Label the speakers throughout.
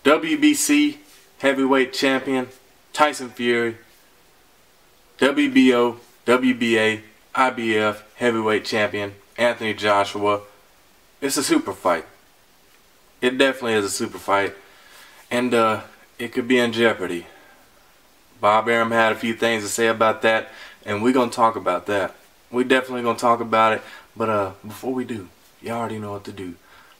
Speaker 1: WBC heavyweight champion Tyson Fury, WBO, WBA, IBF heavyweight champion Anthony Joshua. It's a super fight. It definitely is a super fight, and it could be in jeopardy. Bob Arum had a few things to say about that, and we're gonna talk about that. We definitely gonna talk about it, but before we do, you already know what to do.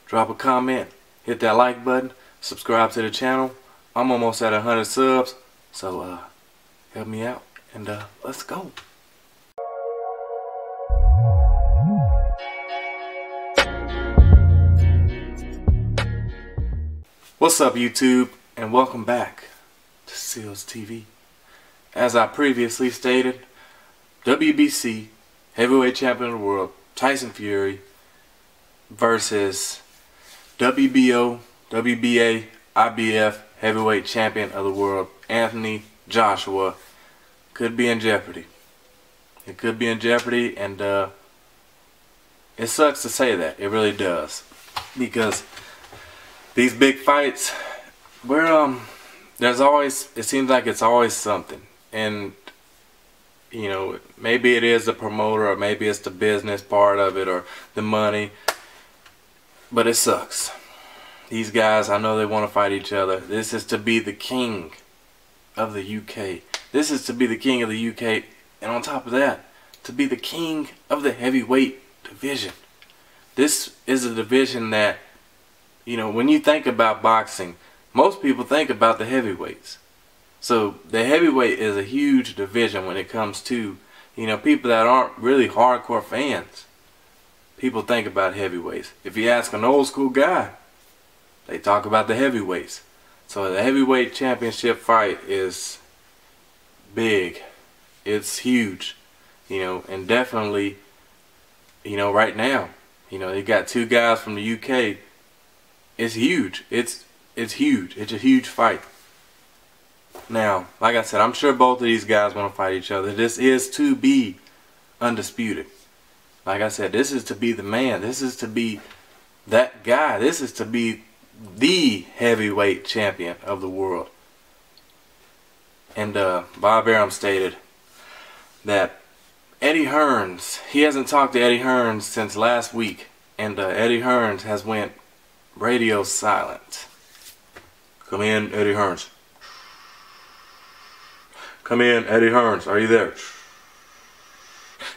Speaker 1: Drop a comment, hit that like button, subscribe to the channel. I'm almost at 100 subs, so help me out, and let's go. What's up, YouTube, and welcome back to SealsTv. As I previously stated, WBC heavyweight champion of the world Tyson Fury versus WBO, WBA, IBF heavyweight champion of the world Anthony Joshua could be in jeopardy. It could be in jeopardy, and it sucks to say that. It really does, because these big fights, there's always, it seems like it's always something. And you know, maybe it is the promoter, or maybe it's the business part of it, or the money, but it sucks. These guys, I know they want to fight each other. This is to be the king of the UK. This is to be the king of the UK, and on top of that, to be the king of the heavyweight division. This is a division that, you know, when you think about boxing, most people think about the heavyweights. So the heavyweight is a huge division when it comes to, you know, people that aren't really hardcore fans. People think about heavyweights. If you ask an old school guy, they talk about the heavyweights. So the heavyweight championship fight is big. It's huge, you know, and definitely, you know, right now, you know, they got two guys from the UK. It's huge. It's huge. It's a huge fight. Now, like I said, I'm sure both of these guys want to fight each other. This is to be undisputed. Like I said, this is to be the man. This is to be that guy. This is to be the heavyweight champion of the world. And Bob Arum stated that Eddie Hearns, he hasn't talked to Eddie Hearns since last week. And Eddie Hearns has went radio silent. Come in, Eddie Hearns. Come in, Eddie Hearns. Are you there?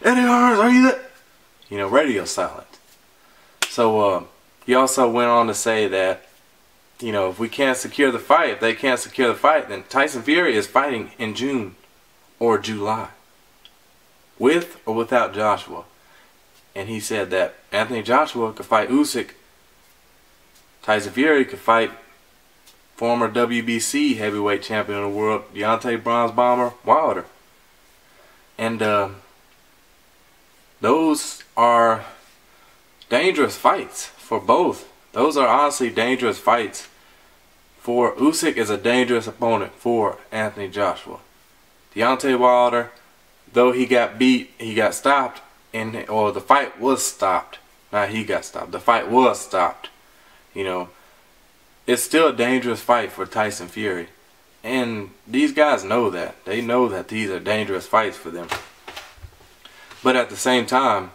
Speaker 1: Eddie Hearns, are you there? You know, radio silent. So he also went on to say that, you know, if we can't secure the fight, if they can't secure the fight, then Tyson Fury is fighting in June or July, with or without Joshua. And he said that Anthony Joshua could fight Usyk. Tyson Fury could fight former WBC heavyweight champion of the world Deontay Bronze Bomber Wilder. And those are dangerous fights for both. Those are honestly dangerous fights. For Usyk is a dangerous opponent for Anthony Joshua. Deontay Wilder, though he got beat, he got stopped, or the fight was stopped. Not he got stopped. The fight was stopped. You know, it's still a dangerous fight for Tyson Fury. And these guys know that. They know that these are dangerous fights for them. But at the same time,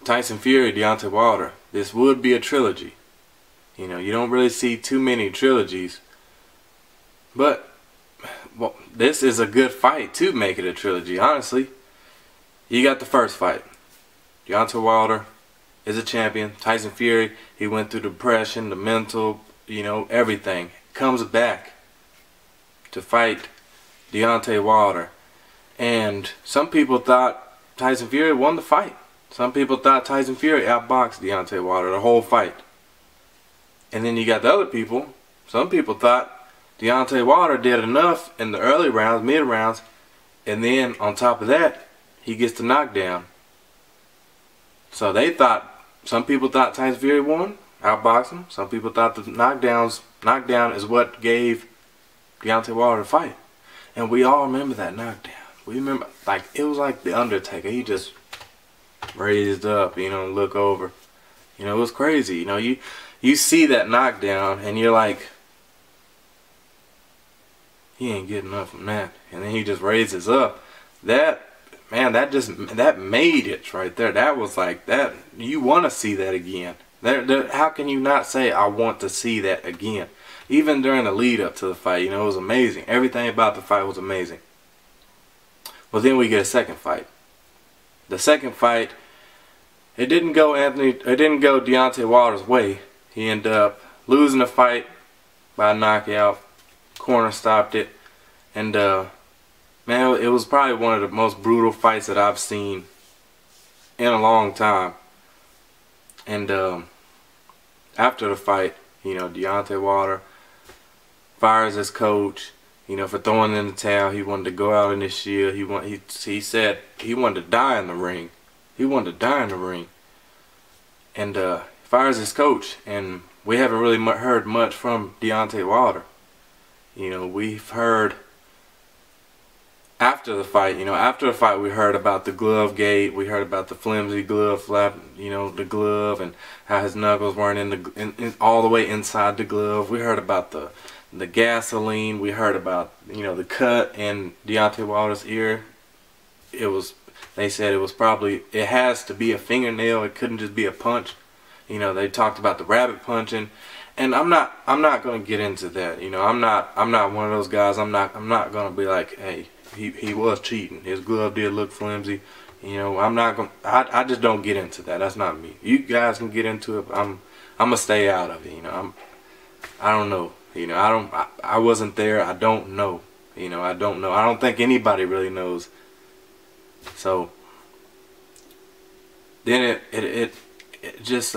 Speaker 1: Tyson Fury, Deontay Wilder, this would be a trilogy. You know, you don't really see too many trilogies. But, well, this is a good fight to make it a trilogy, honestly. You got the first fight. Deontay Wilder is a champion. Tyson Fury, he went through depression, the mental, you know, everything. Comes back to fight Deontay Wilder. And some people thought Tyson Fury won the fight. Some people thought Tyson Fury outboxed Deontay Wilder the whole fight. And then you got the other people. Some people thought Deontay Wilder did enough in the early rounds, mid rounds, and then on top of that, he gets the knockdown. So they thought, some people thought Tyson Fury won, outboxed him. Some people thought the knockdown is what gave Deontay Wilder the fight. And we all remember that knockdown. We remember, like, it was like the Undertaker. He just raised up, you know, look over. You know, it was crazy. You know, you see that knockdown and you're like, he ain't getting up from that. And then he just raises up. That, man, that made it right there. That was like that. You want to see that again. How can you not say I want to see that again? Even during the lead up to the fight, you know, it was amazing. Everything about the fight was amazing. Well, then we get a second fight. The second fight, it didn't go Deontay Wilder's way. He ended up losing the fight by knockout. Corner stopped it, and man, it was probably one of the most brutal fights that I've seen in a long time. And after the fight, you know, Deontay Wilder fires his coach, you know, for throwing in the towel. He wanted to go out in his shield. He said he wanted to die in the ring. He wanted to die in the ring. And fires his coach, and we haven't really heard much from Deontay Wilder. You know, we've heard after the fight, we heard about the glove gate. We heard about the flimsy glove flap, you know, the glove, and how his knuckles weren't all the way inside the glove. We heard about the gasoline. We heard about, you know, the cut in Deontay Wilder's ear. They said it has to be a fingernail. It couldn't just be a punch. You know, they talked about the rabbit punching. And I'm not going to get into that. You know, I'm not one of those guys. I'm not going to be like, hey, he was cheating. His glove did look flimsy. You know, I just don't get into that. That's not me. You guys can get into it. But I'm going to stay out of it. You know, I don't know. You know, I wasn't there. I don't know. You know, I don't know. I don't think anybody really knows. So then it just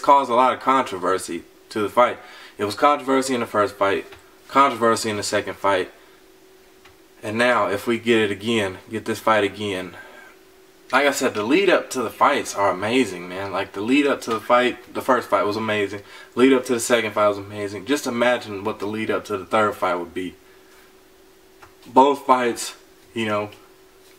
Speaker 1: caused a lot of controversy to the fight. It was controversy in the first fight, controversy in the second fight, and now if we get this fight again, like I said, the lead up to the fights are amazing, man. Like the lead up to the fight, the first fight was amazing. Lead up to the second fight was amazing. Just imagine what the lead up to the third fight would be. Both fights, you know,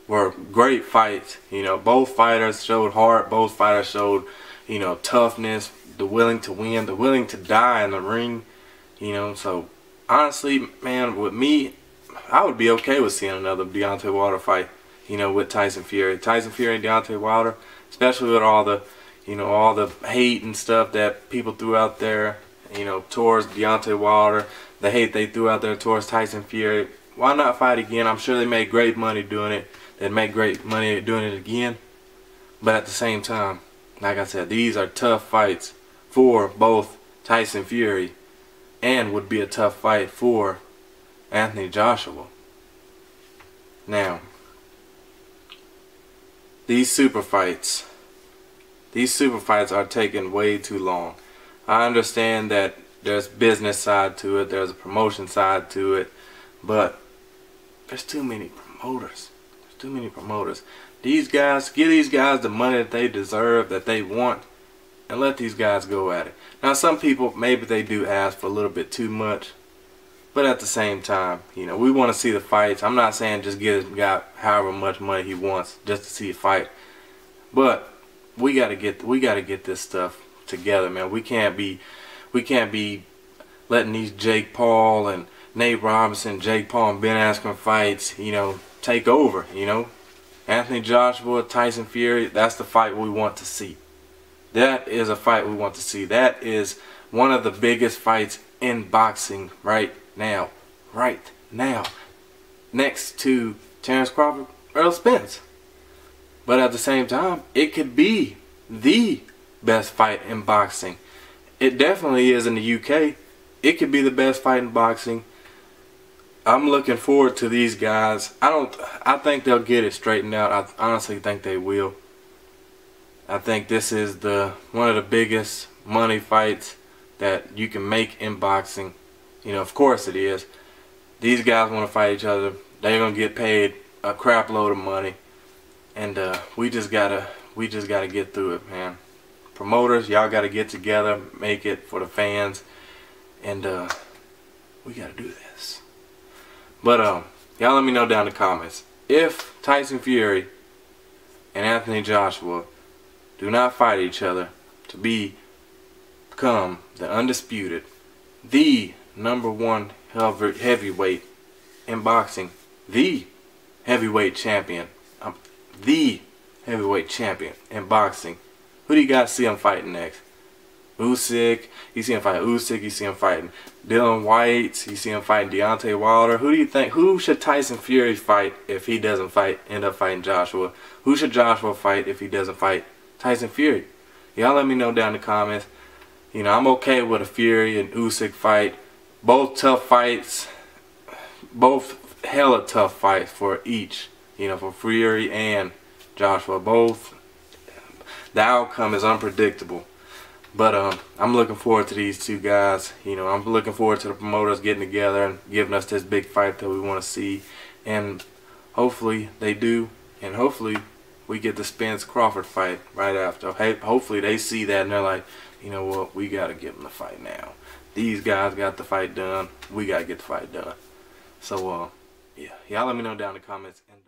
Speaker 1: were great fights. You know, both fighters showed heart. Both fighters showed, you know, toughness, the willing to win, the willing to die in the ring. You know, so honestly, man, with me, I would be okay with seeing another Deontay Wilder fight, you know, with Tyson Fury. Tyson Fury and Deontay Wilder, especially with all the, you know, all the hate and stuff that people threw out there, you know, towards Deontay Wilder, the hate they threw out there towards Tyson Fury. Why not fight again? I'm sure they made great money doing it. They'd make great money doing it again. But at the same time, like I said, these are tough fights for both Tyson Fury, and would be a tough fight for Anthony Joshua. Now, these super fights are taking way too long. I understand that there's business side to it, there's a promotion side to it, but there's too many promoters. There's too many promoters. These guys, give these guys the money that they deserve, that they want, and let these guys go at it. Now, some people, maybe they do ask for a little bit too much, but at the same time, you know, we want to see the fights. I'm not saying just give this guy however much money he wants just to see a fight, but we gotta get this stuff together, man. We can't be letting these Jake Paul and Nate Robinson, Jake Paul and Ben Askren fights, you know, take over. You know, Anthony Joshua, Tyson Fury, that's the fight we want to see. That is a fight we want to see. That is one of the biggest fights in boxing right now. Right now. Next to Terrence Crawford, Errol Spence. But at the same time, it could be the best fight in boxing. It definitely is in the UK. It could be the best fight in boxing. I'm looking forward to these guys. I think they'll get it straightened out. I honestly think they will. I think this is one of the biggest money fights that you can make in boxing. You know, of course it is. These guys want to fight each other. They're gonna get paid a crap load of money, and we just gotta get through it, man. Promoters, y'all gotta get together, make it for the fans, and we gotta do this. But y'all let me know down in the comments if Tyson Fury and Anthony Joshua do not fight each other to become the undisputed, the #1 heavyweight in boxing, the heavyweight champion. The heavyweight champion in boxing. Who do you guys see him fighting next? Usyk. You see him fighting Usyk. You see him fighting Dylan White. You see him fighting Deontay Wilder. Who do you think? Who should Tyson Fury fight if he doesn't end up fighting Joshua? Who should Joshua fight if he doesn't fight Tyson Fury? Y'all let me know down in the comments. You know, I'm okay with a Fury and Usyk fight. Both tough fights. Both hella tough fights for each. You know, for Fury and Joshua. Both. The outcome is unpredictable. But I'm looking forward to these two guys. You know, I'm looking forward to the promoters getting together and giving us this big fight that we want to see. And hopefully they do. And hopefully we get the Spence Crawford fight right after. Hey, hopefully they see that and they're like, you know what, we got to give them the fight now. These guys got the fight done. We got to get the fight done. So, yeah. Y'all let me know down in the comments. And